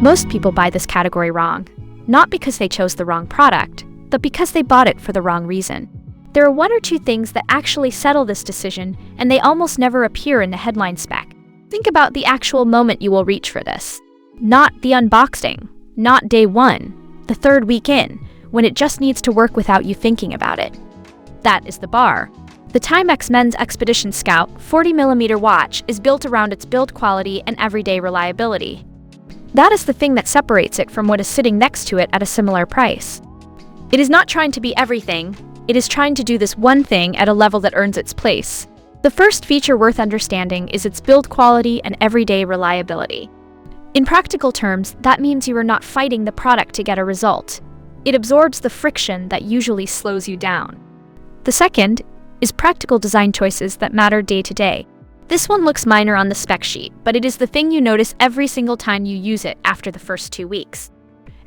Most people buy this category wrong, not because they chose the wrong product, but because they bought it for the wrong reason. There are one or two things that actually settle this decision, and they almost never appear in the headline spec. Think about the actual moment you will reach for this. Not the unboxing, not day one, the third week in, when it just needs to work without you thinking about it. That is the bar. The Timex Men's Expedition Scout 40mm watch is built around its build quality and everyday reliability. That is the thing that separates it from what is sitting next to it at a similar price. It is not trying to be everything, it is trying to do this one thing at a level that earns its place. The first feature worth understanding is its build quality and everyday reliability. In practical terms, that means you are not fighting the product to get a result. It absorbs the friction that usually slows you down. The second is practical design choices that matter day to day. This one looks minor on the spec sheet, but it is the thing you notice every single time you use it after the first 2 weeks.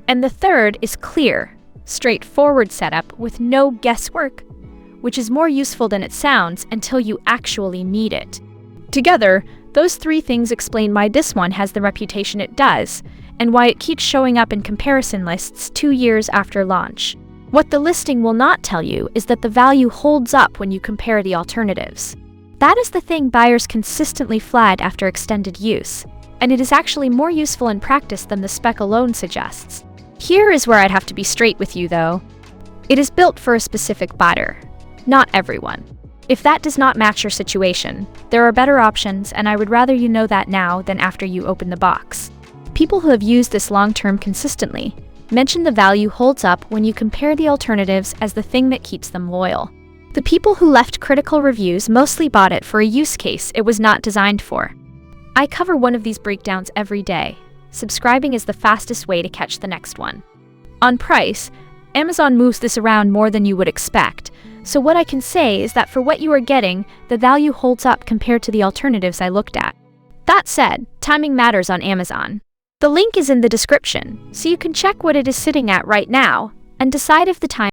And the third is clear, straightforward setup with no guesswork, which is more useful than it sounds until you actually need it. Together, those three things explain why this one has the reputation it does, and why it keeps showing up in comparison lists 2 years after launch. What the listing will not tell you is that the value holds up when you compare the alternatives. That is the thing buyers consistently flag after extended use, and it is actually more useful in practice than the spec alone suggests. Here is where I'd have to be straight with you though. It is built for a specific buyer, not everyone. If that does not match your situation, there are better options, and I would rather you know that now than after you open the box. People who have used this long-term consistently mention the value holds up when you compare the alternatives as the thing that keeps them loyal. The people who left critical reviews mostly bought it for a use case it was not designed for. I cover one of these breakdowns every day. Subscribing is the fastest way to catch the next one. On price, Amazon moves this around more than you would expect, so what I can say is that for what you are getting, the value holds up compared to the alternatives I looked at. That said, timing matters on Amazon. The link is in the description, so you can check what it is sitting at right now and decide if the time